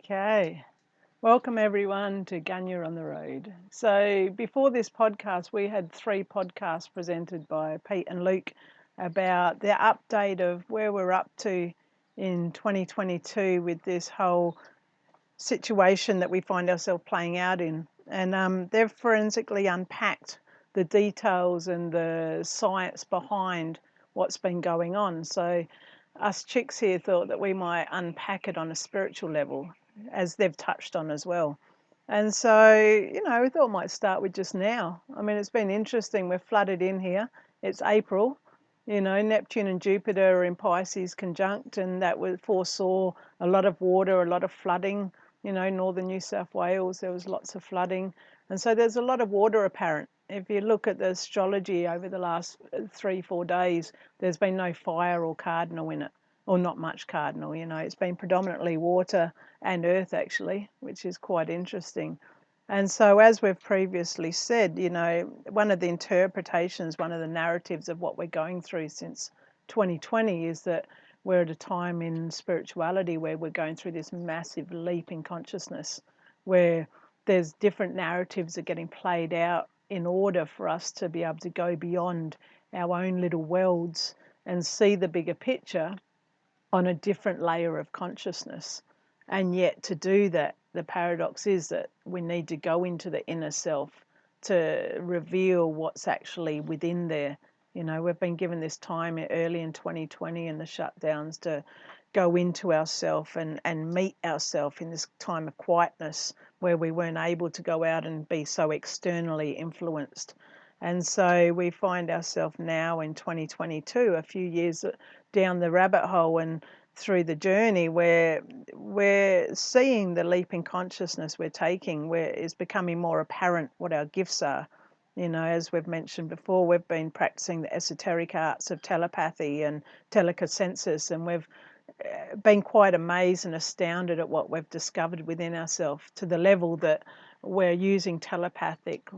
Okay. Welcome everyone to Ganya on the Road. So before this podcast, we had 3 podcasts presented by Pete and Luke about the update of where we're up to in 2022 with this whole situation that we find ourselves playing out in. And they've forensically unpacked the details and the science behind what's been going on. So us chicks here thought that we might unpack it on a spiritual level, as they've touched on as well. And so, we thought we might start with just now. I mean, it's been interesting. We're flooded in here. It's April. Neptune and Jupiter are in Pisces conjunct, and that foresaw a lot of water, a lot of flooding. Northern New South Wales, there was lots of flooding. And so there's a lot of water apparent. If you look at the astrology over the last 3, 4 days, there's been no fire or cardinal in it, or not much cardinal. It's been predominantly water and earth, actually, which is quite interesting. And so, as we've previously said, one of the interpretations, one of the narratives of what we're going through since 2020 is that we're at a time in spirituality where we're going through this massive leap in consciousness, where there's different narratives are getting played out in order for us to be able to go beyond our own little worlds and see the bigger picture on a different layer of consciousness. And yet, to do that, the paradox is that we need to go into the inner self to reveal what's actually within there. We've been given this time early in 2020 and the shutdowns to go into ourself and meet ourself in this time of quietness where we weren't able to go out and be so externally influenced. And so we find ourselves now in 2022, a few years down the rabbit hole and through the journey, where we're seeing the leap in consciousness we're taking, where it's becoming more apparent what our gifts are. As we've mentioned before, we've been practicing the esoteric arts of telepathy and telekinesis, and we've been quite amazed and astounded at what we've discovered within ourselves, to the level that we're using telepathic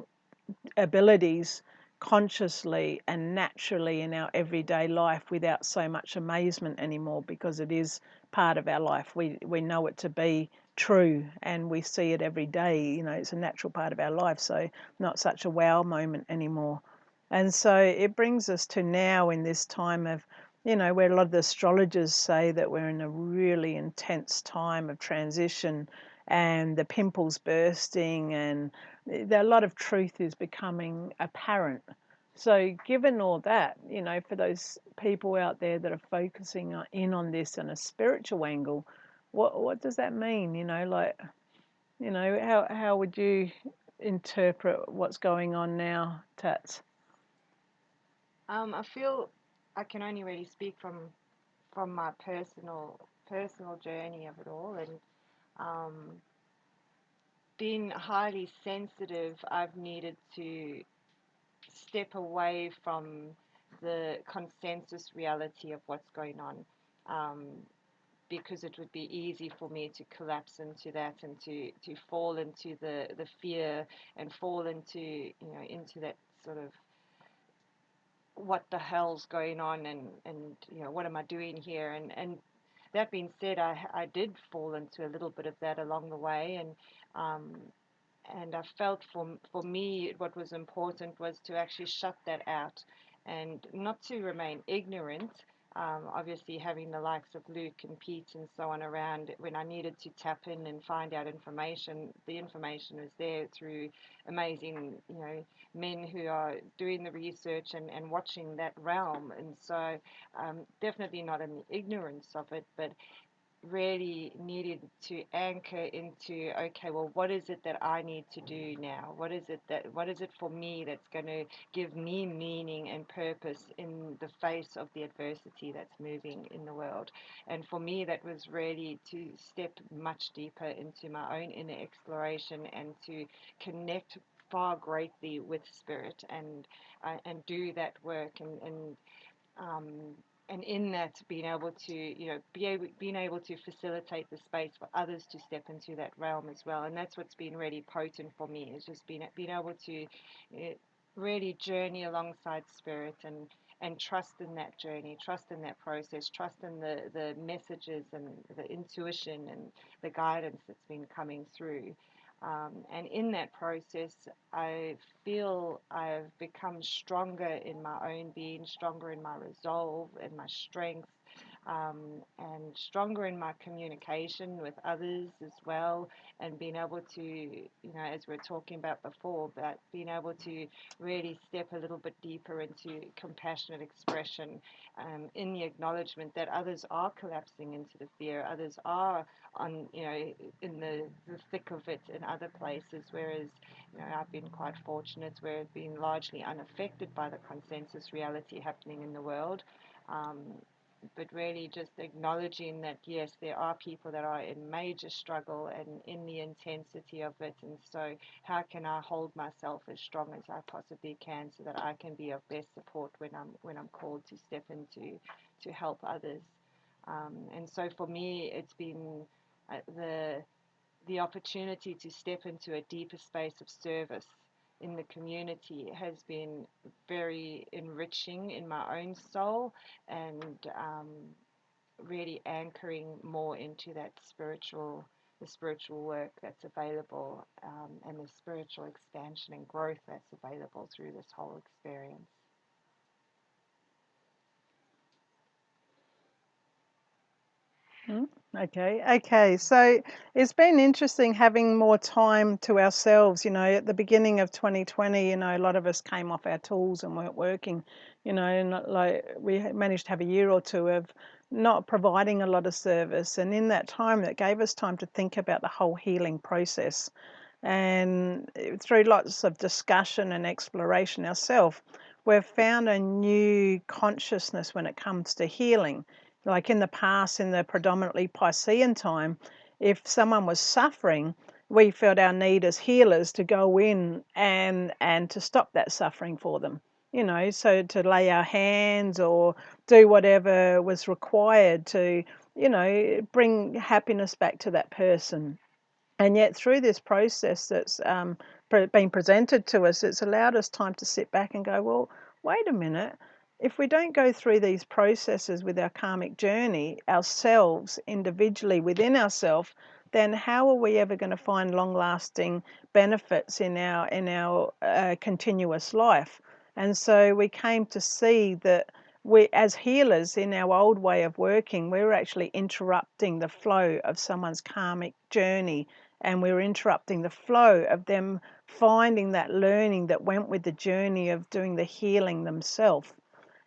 abilities consciously and naturally in our everyday life without so much amazement anymore, because it is part of our life. We know it to be true and we see it every day. It's a natural part of our life, so not such a wow moment anymore. And so it brings us to now in this time of, where a lot of the astrologers say that we're in a really intense time of transition and the pimples bursting, and a lot of truth is becoming apparent. So, given all that, for those people out there that are focusing in on this in a spiritual angle, what does that mean? How would you interpret what's going on now, Tats? I feel I can only really speak from my personal journey of it all, and um, being highly sensitive, I've needed to step away from the consensus reality of what's going on. Um, because it would be easy for me to collapse into that and to fall into the fear and fall into that sort of what the hell's going on, and what am I doing here, and that being said, I did fall into a little bit of that along the way, um, and I felt for me what was important was to actually shut that out and not to remain ignorant. Obviously, having the likes of Luke and Pete and so on around when I needed to tap in and find out information, the information was there through amazing, men who are doing the research and watching that realm. And so, definitely not in the ignorance of it, but really needed to anchor into, okay, well, what is it that I need to do now? What is it for me that's going to give me meaning and purpose in the face of the adversity that's moving in the world? And for me, that was really to step much deeper into my own inner exploration and to connect far greatly with spirit, and do that work, um, and in that being able to being able to facilitate the space for others to step into that realm as well. And that's what's been really potent for me, is just being able to really journey alongside spirit, and trust in that journey, trust in that process, trust in the messages and the intuition and the guidance that's been coming through. And in that process, I feel I've become stronger in my own being, stronger in my resolve and my strength, and stronger in my communication with others as well, and being able to, as we are talking about before, but being able to really step a little bit deeper into compassionate expression, in the acknowledgement that others are collapsing into the fear, others are on, in the thick of it in other places, whereas, I've been quite fortunate where I've been largely unaffected by the consensus reality happening in the world. Um, but really just acknowledging that yes, there are people that are in major struggle and in the intensity of it, and so how can I hold myself as strong as I possibly can so that I can be of best support when I'm called to step into to help others. And so for me, it's been the opportunity to step into a deeper space of service in the community has been very enriching in my own soul, and really anchoring more into the spiritual work that's available, and the spiritual expansion and growth that's available through this whole experience. Okay. So it's been interesting having more time to ourselves. At the beginning of 2020, a lot of us came off our tools and weren't working, and like we managed to have a year or two of not providing a lot of service. And in that time, it gave us time to think about the whole healing process. And through lots of discussion and exploration ourselves, we've found a new consciousness when it comes to healing. Like in the past, in the predominantly Piscean time, if someone was suffering, we felt our need as healers to go in and to stop that suffering for them. So to lay our hands or do whatever was required to, bring happiness back to that person. And yet, through this process that's been presented to us, it's allowed us time to sit back and go, well, wait a minute. If we don't go through these processes with our karmic journey ourselves, individually within ourselves, then how are we ever going to find long-lasting benefits in our continuous life? And so we came to see that we, as healers, in our old way of working, we were actually interrupting the flow of someone's karmic journey, and we were interrupting the flow of them finding that learning that went with the journey of doing the healing themselves.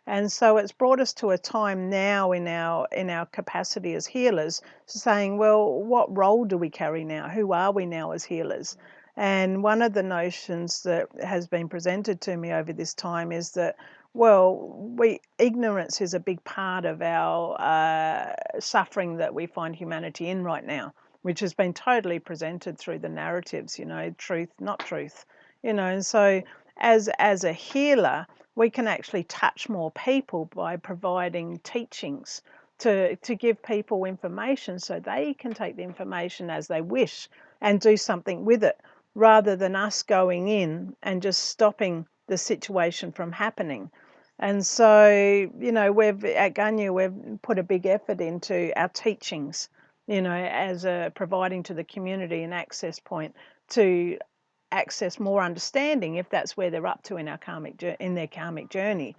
And so it's brought us to a time now in our capacity as healers, saying, well, what role do we carry now? Who are we now as healers? And one of the notions that has been presented to me over this time is that, well, ignorance is a big part of our suffering that we find humanity in right now, which has been totally presented through the narratives, truth, not truth, and so as a healer, we can actually touch more people by providing teachings to give people information so they can take the information as they wish and do something with it, rather than us going in and just stopping the situation from happening. And so, we've at Ganya, we've put a big effort into our teachings, as a providing to the community an access point to access more understanding if that's where they're up to in their karmic journey.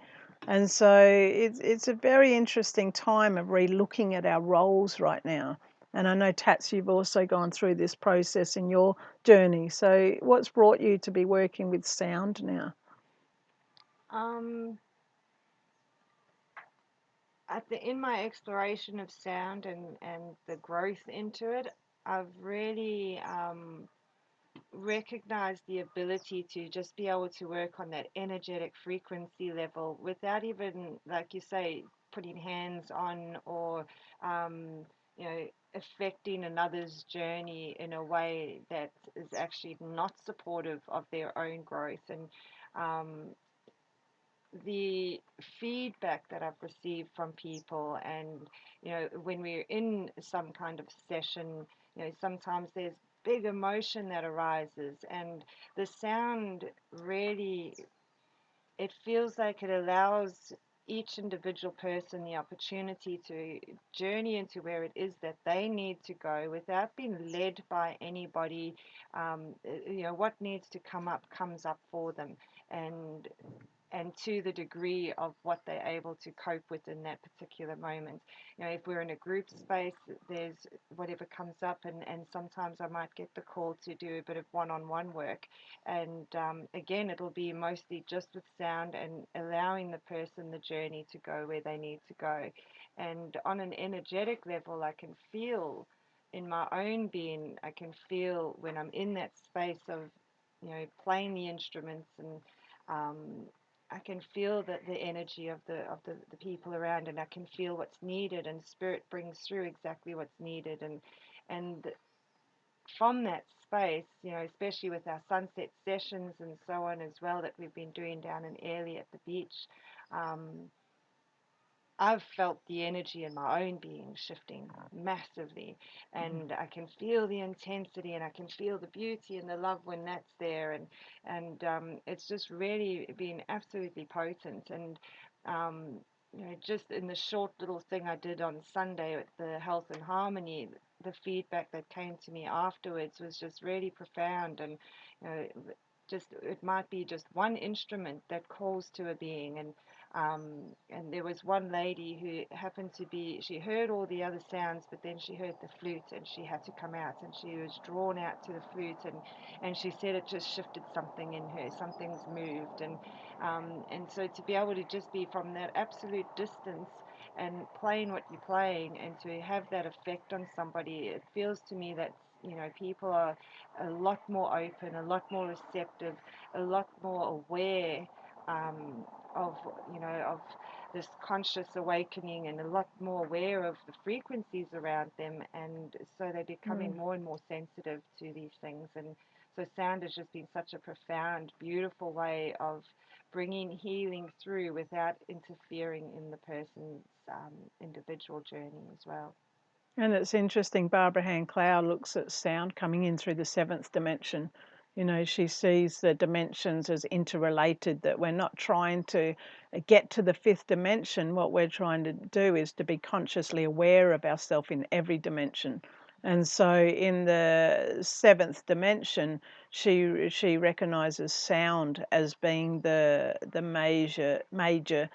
And so it's a very interesting time of re-looking at our roles right now. And I know, Tats, you've also gone through this process in your journey. So what's brought you to be working with sound now? Um, in my exploration of sound and the growth into it, I've really recognized the ability to just be able to work on that energetic frequency level without even, like you say, putting hands on or, um, you know, affecting another's journey in a way that is actually not supportive of their own growth. And um, the feedback that I've received from people, and when we're in some kind of session, sometimes there's big emotion that arises, and the sound really, it feels like it allows each individual person the opportunity to journey into where it is that they need to go without being led by anybody. What needs to come up comes up for them, and to the degree of what they're able to cope with in that particular moment. If we're in a group space, there's whatever comes up, and sometimes I might get the call to do a bit of one-on-one work. And again, it'll be mostly just with sound and allowing the person the journey to go where they need to go. And on an energetic level, I can feel in my own being, I can feel when I'm in that space of, playing the instruments, and um, I can feel the energy of the people around, and I can feel what's needed, and spirit brings through exactly what's needed. And from that space, especially with our sunset sessions and so on as well that we've been doing down in Airlie at the beach, um, I've felt the energy in my own being shifting massively, and I can feel the intensity, and I can feel the beauty and the love when that's there, and it's just really been absolutely potent. And um, just in the short little thing I did on Sunday at the Health and Harmony, the feedback that came to me afterwards was just really profound. And you know, just it might be just one instrument that calls to a being, and there was one lady who happened to be, she heard all the other sounds, but then she heard the flute, and she had to come out, and she was drawn out to the flute, and she said it just shifted something in her, something's moved. And so to be able to just be from that absolute distance and playing what you're playing, and to have that effect on somebody, it feels to me that people are a lot more open, a lot more receptive, a lot more aware, um, of of this conscious awakening, and a lot more aware of the frequencies around them, and so they're becoming Mm. more and more sensitive to these things. And so sound has just been such a profound, beautiful way of bringing healing through without interfering in the person's individual journey as well. And it's interesting, Barbara Hand Clow looks at sound coming in through the seventh dimension. She sees the dimensions as interrelated, that we're not trying to get to the fifth dimension. What we're trying to do is to be consciously aware of ourselves in every dimension. And so in the seventh dimension, she recognizes sound as being the major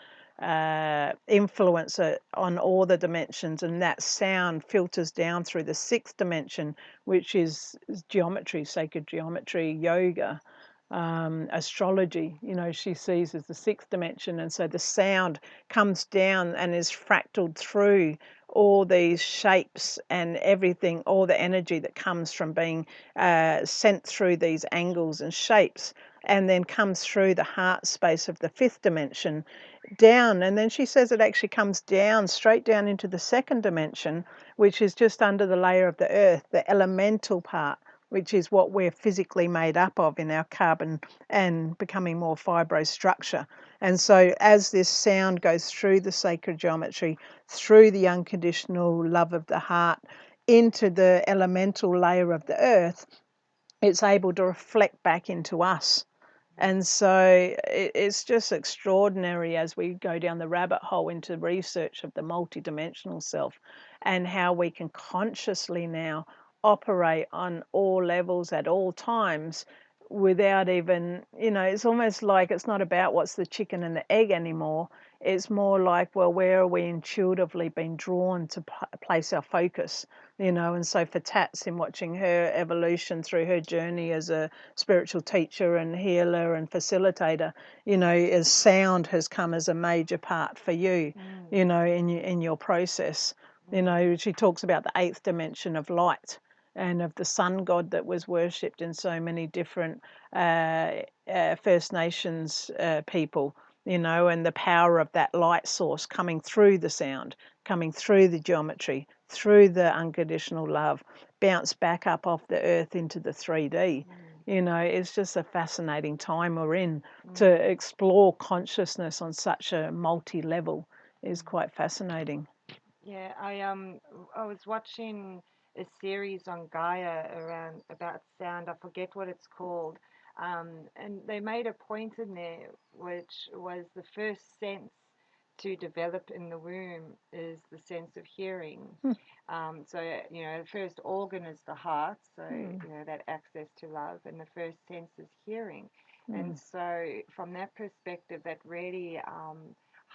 influence on all the dimensions, and that sound filters down through the sixth dimension, which is geometry, sacred geometry, yoga, astrology. She sees as the sixth dimension, and so the sound comes down and is fractaled through all these shapes and everything, all the energy that comes from being sent through these angles and shapes, and then comes through the heart space of the fifth dimension down. And then she says it actually comes down, straight down into the second dimension, which is just under the layer of the earth, the elemental part, which is what we're physically made up of in our carbon and becoming more fibro structure. And so as this sound goes through the sacred geometry, through the unconditional love of the heart, into the elemental layer of the earth, it's able to reflect back into us. And so it's just extraordinary as we go down the rabbit hole into research of the multidimensional self, and how we can consciously now operate on all levels at all times without even, it's almost like it's not about what's the chicken and the egg anymore. It's more like, well, where are we intuitively being drawn to place our focus? And so for Tatz, in watching her evolution through her journey as a spiritual teacher and healer and facilitator, as sound has come as a major part for you, Mm. in your process. Mm. She talks about the eighth dimension of light and of the sun god that was worshipped in so many different First Nations people, and the power of that light source coming through the sound, coming through the geometry, through the unconditional love, bounce back up off the earth into the 3D. Mm. It's just a fascinating time we're in to Mm. explore consciousness on such a multi level is Mm. quite fascinating. Yeah, I was watching a series on Gaia around about sound. I forget what it's called. And they made a point in there, which was the first sense to develop in the womb is the sense of hearing. So, the first organ is the heart, so, that access to love, and the first sense is hearing. And so, from that perspective, that really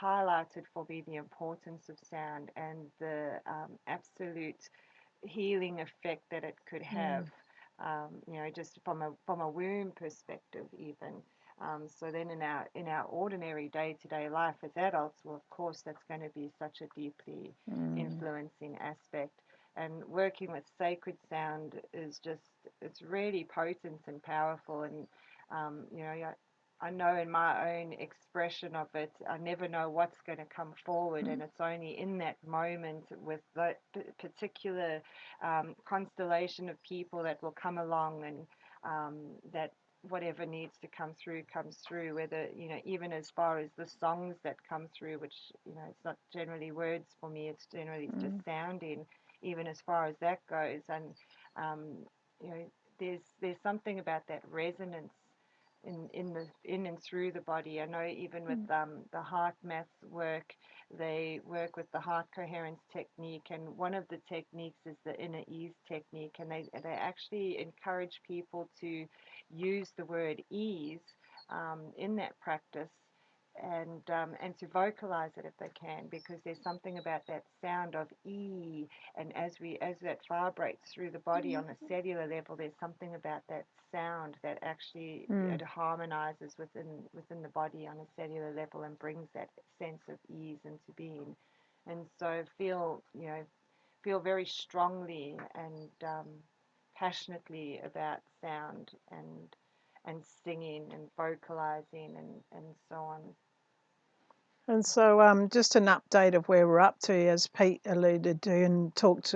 highlighted for me the importance of sound and the absolute healing effect that it could have, just from a womb perspective, even. So then in our ordinary day-to-day life as adults, well, of course, that's going to be such a deeply influencing aspect. And working with sacred sound is just, it's really potent and powerful. And, I know in my own expression of it, I never know what's going to come forward. And it's only in that moment with that particular constellation of people that will come along, and that whatever needs to come through comes through, whether, even as far as the songs that come through, which, it's not generally words for me, it's generally just sounding, even as far as that goes. And um, you know there's something about that resonance in and through the body. I know even with the heart math work, they work with the heart coherence technique, and one of the techniques is the inner ease technique, and they actually encourage people to use the word ease in that practice, and to vocalize it if they can, because there's something about that sound of E, and as that vibrates through the body on a cellular level, there's something about that sound that actually it harmonizes within the body on a cellular level and brings that sense of ease into being. And so feel very strongly and passionately about sound and singing and vocalizing and so on. And so just an update of where we're up to, as Pete alluded to and talked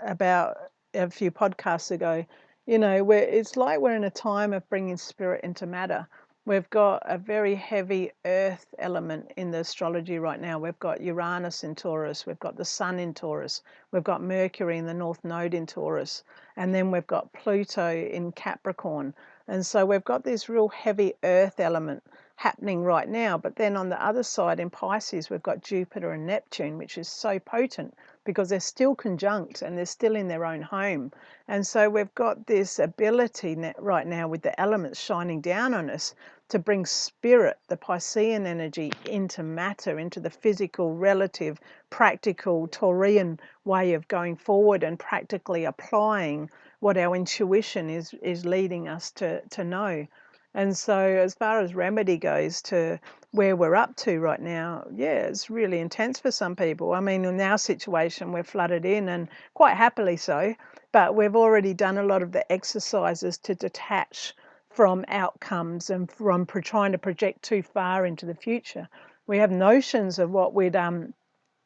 about a few podcasts ago. Where it's like we're in a time of bringing spirit into matter. We've got a very heavy earth element in the astrology right now. We've got Uranus in Taurus, we've got the Sun in Taurus, we've got Mercury in the North Node in Taurus, and then we've got Pluto in Capricorn. And so we've got this real heavy earth element happening right now. But then on the other side in Pisces, we've got Jupiter and Neptune, which is so potent because they're still conjunct and they're still in their own home. And so we've got this ability right now with the elements shining down on us to bring spirit, the Piscean energy, into matter, into the physical, relative, practical, Taurian way of going forward and practically applying what our intuition is leading us to know. And so as far as remedy goes to where we're up to right now, yeah, it's really intense for some people. I mean, in our situation, we're flooded in, and quite happily so, but we've already done a lot of the exercises to detach from outcomes and from trying to project too far into the future. We have notions of what we'd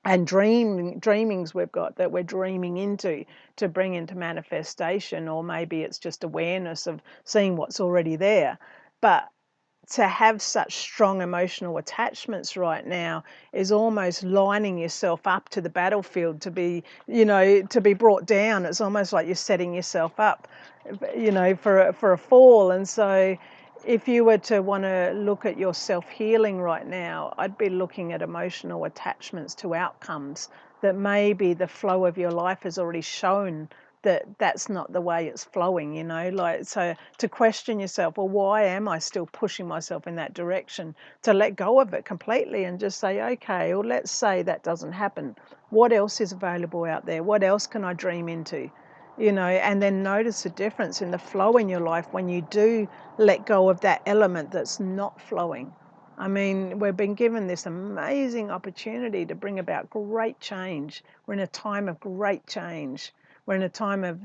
and dreamings we've got that we're dreaming into to bring into manifestation, or maybe it's just awareness of seeing what's already there. But to have such strong emotional attachments right now is almost lining yourself up to the battlefield to be, to be brought down. It's almost like you're setting yourself up, for a fall. And so if you were to want to look at your self-healing right now, I'd be looking at emotional attachments to outcomes that maybe the flow of your life has already shown that that's not the way it's flowing, so to question yourself, well, why am I still pushing myself in that direction? To let go of it completely and just say, okay, well, let's say that doesn't happen. What else is available out there? What else can I dream into? And then notice the difference in the flow in your life when you do let go of that element that's not flowing. I mean, we've been given this amazing opportunity to bring about great change. We're in a time of great change. We're in a time of,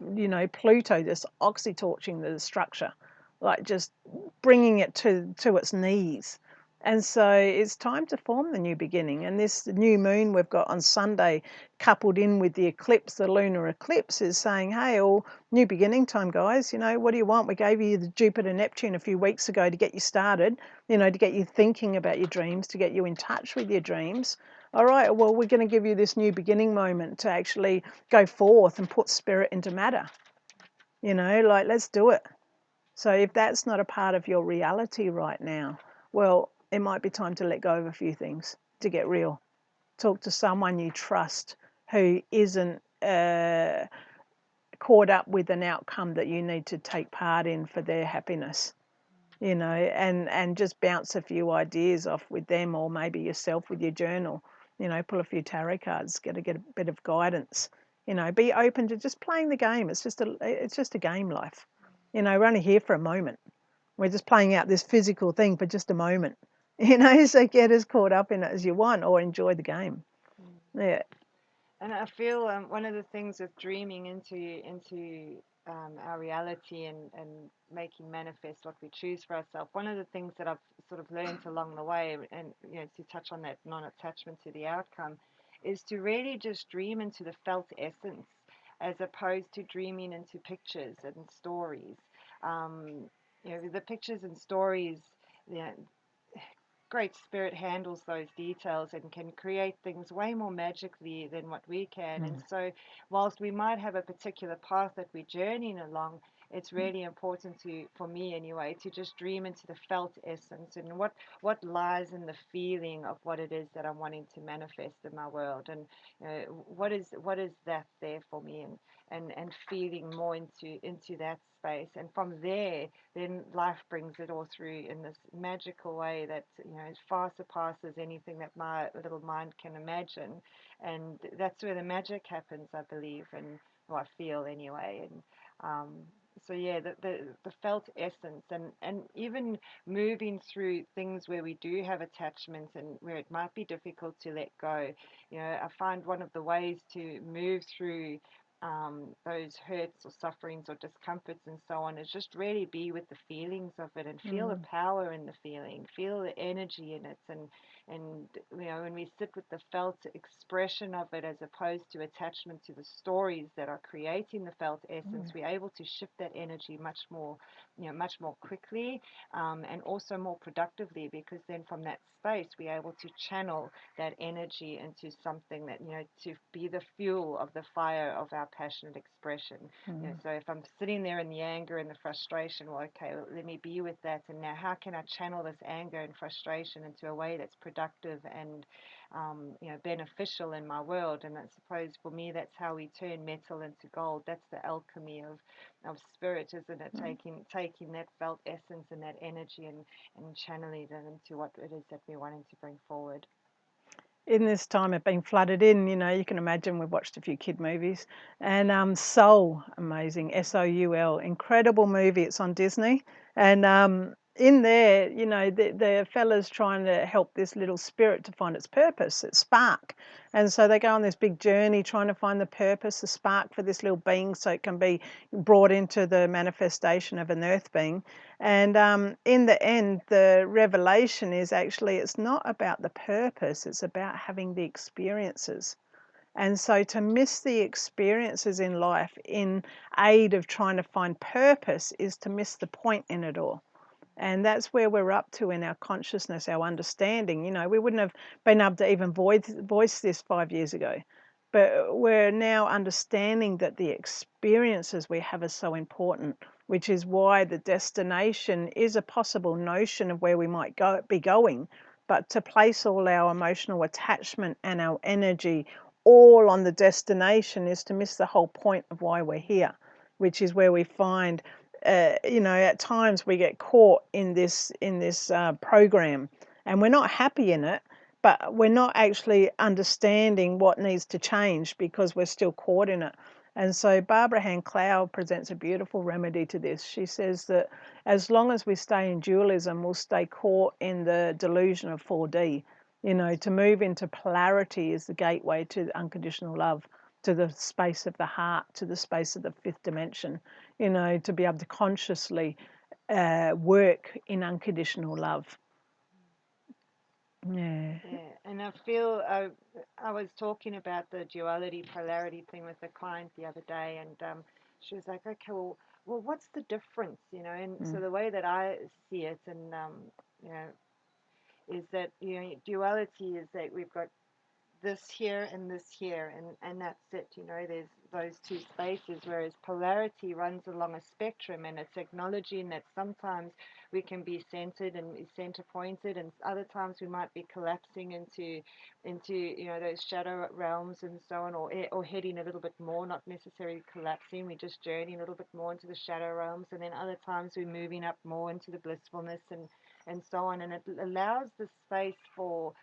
Pluto just oxytorching the structure, like just bringing it to its knees. And so it's time to form the new beginning. And this new moon we've got on Sunday, coupled in with the eclipse, the lunar eclipse, is saying, hey, all new beginning time, guys. What do you want? We gave you the Jupiter Neptune a few weeks ago to get you started, to get you thinking about your dreams, to get you in touch with your dreams. All right, well, we're going to give you this new beginning moment to actually go forth and put spirit into matter. Let's do it. So if that's not a part of your reality right now, well, it might be time to let go of a few things. to get real. Talk to someone you trust who isn't caught up with an outcome that you need to take part in for their happiness, and just bounce a few ideas off with them, or maybe yourself with your journal. Pull a few tarot cards, get a bit of guidance. Be open to just playing the game. It's just a game, life. We're only here for a moment. We're just playing out this physical thing for just a moment. So get as caught up in it as you want, or enjoy the game. Yeah. And I feel one of the things with dreaming into our reality and making manifest what we choose for ourselves. One of the things that I've sort of learned along the way, and to touch on that non-attachment to the outcome, is to really just dream into the felt essence, as opposed to dreaming into pictures and stories. The pictures and stories, you know, Great Spirit handles those details and can create things way more magically than what we can. And so, whilst we might have a particular path that we're journeying along, it's really important for me anyway, to just dream into the felt essence and what lies in the feeling of what it is that I'm wanting to manifest in my world, and what is that there for me, and feeling more into that space, and from there then life brings it all through in this magical way that far surpasses anything that my little mind can imagine, and that's where the magic happens, I believe, and I feel anyway. And so yeah, the felt essence, and even moving through things where we do have attachments and where it might be difficult to let go. I find one of the ways to move through those hurts or sufferings or discomforts and so on is just really be with the feelings of it and feel the power in the feeling, feel the energy in it, and when we sit with the felt expression of it, as opposed to attachment to the stories that are creating the felt essence, we're able to shift that energy much more quickly, and also more productively, because then from that space we're able to channel that energy into something that to be the fuel of the fire of our passionate expression. So if I'm sitting there in the anger and the frustration, well, okay, let me be with that, and now how can I channel this anger and frustration into a way that's productive and beneficial in my world? And I suppose for me, that's how we turn metal into gold. That's the alchemy of spirit, isn't it? Taking that felt essence and that energy and channeling it into what it is that we're wanting to bring forward. In this time of being flooded in, you can imagine we've watched a few kid movies. And Soul, amazing, Soul, incredible movie. It's on Disney. And in there, the fella's trying to help this little spirit to find its purpose, its spark. And so they go on this big journey trying to find the purpose, the spark for this little being, so it can be brought into the manifestation of an earth being. And in the end, the revelation is actually, it's not about the purpose, it's about having the experiences. And so to miss the experiences in life in aid of trying to find purpose is to miss the point in it all. And that's where we're up to in our consciousness, our understanding. We wouldn't have been able to even voice this 5 years ago. But we're now understanding that the experiences we have are so important, which is why the destination is a possible notion of where we might be going. But to place all our emotional attachment and our energy all on the destination is to miss the whole point of why we're here, which is where we find at times we get caught in this program, and we're not happy in it, but we're not actually understanding what needs to change because we're still caught in it. And so Barbara Hand Clow presents a beautiful remedy to this. She says that as long as we stay in dualism, we'll stay caught in the delusion of 4D. To move into polarity is the gateway to unconditional love, to the space of the heart, to the space of the fifth dimension, to be able to consciously work in unconditional love. Yeah. Yeah, and I feel I was talking about the duality polarity thing with a client the other day, and she was like, okay, well, what's the difference, And so the way that I see it, and you know, is that duality is that we've got this here and this here, and that's it. There's those two spaces, whereas polarity runs along a spectrum, and it's acknowledging that sometimes we can be centered and center pointed, and other times we might be collapsing into those shadow realms and so on, or heading a little bit more, not necessarily collapsing, we're just journeying a little bit more into the shadow realms, and then other times we're moving up more into the blissfulness and so on, and it allows the space for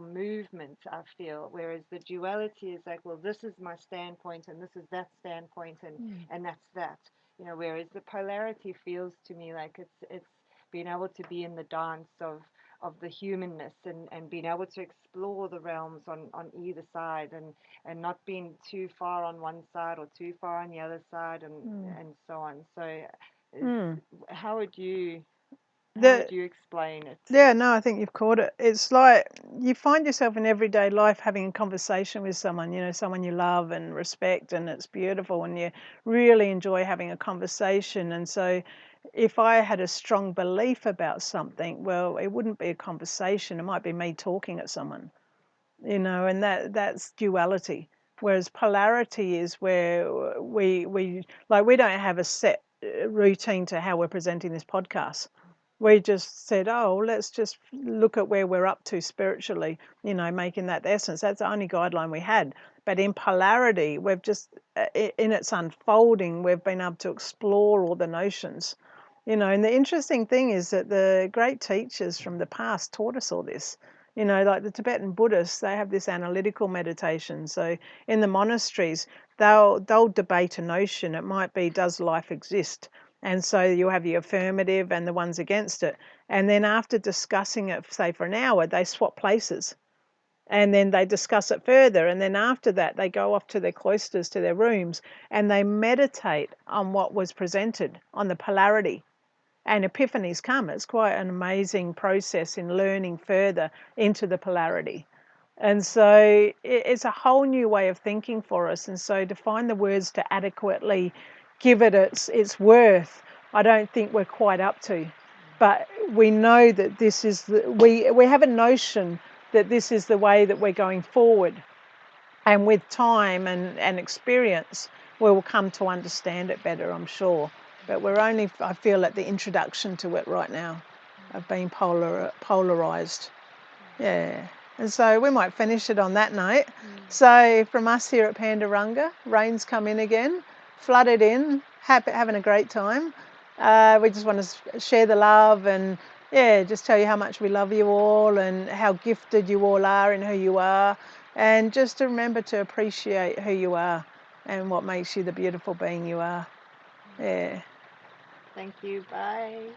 movement, I feel, whereas the duality is like, well, this is my standpoint and this is that standpoint, and that's that. Whereas the polarity feels to me like it's being able to be in the dance of the humanness, and being able to explore the realms on either side, and not being too far on one side or too far on the other side, and so on. So is, Mm. how would you The explain it? Yeah, no, I think you've caught it. It's like you find yourself in everyday life having a conversation with someone, someone you love and respect, and it's beautiful, and you really enjoy having a conversation. And so, if I had a strong belief about something, well, it wouldn't be a conversation. It might be me talking at someone, and that's duality. Whereas polarity is where we don't have a set routine to how we're presenting this podcast. We just said, oh, let's just look at where we're up to spiritually, making that the essence. That's the only guideline we had. But in polarity, we've just, in its unfolding, we've been able to explore all the notions. And the interesting thing is that the great teachers from the past taught us all this. Like the Tibetan Buddhists, they have this analytical meditation. So in the monasteries, they'll debate a notion. It might be, does life exist? And so you have the affirmative and the ones against it. And then after discussing it, say for an hour, they swap places. And then they discuss it further. And then after that, they go off to their cloisters, to their rooms, and they meditate on what was presented, on the polarity. And epiphanies come. It's quite an amazing process in learning further into the polarity. And so it's a whole new way of thinking for us. And so to find the words to adequately give it its worth, I don't think we're quite up to. But we know that this is we have a notion that this is the way that we're going forward. And with time and experience, we will come to understand it better, I'm sure. But we're only, I feel, at the introduction to it right now, of being polarized. Yeah. And so we might finish it on that note. So from us here at Panduranga, rain's come in again, flooded in, having a great time. We just want to share the love and, yeah, just tell you how much we love you all and how gifted you all are in who you are. And just to remember to appreciate who you are and what makes you the beautiful being you are. Yeah. Thank you. Bye.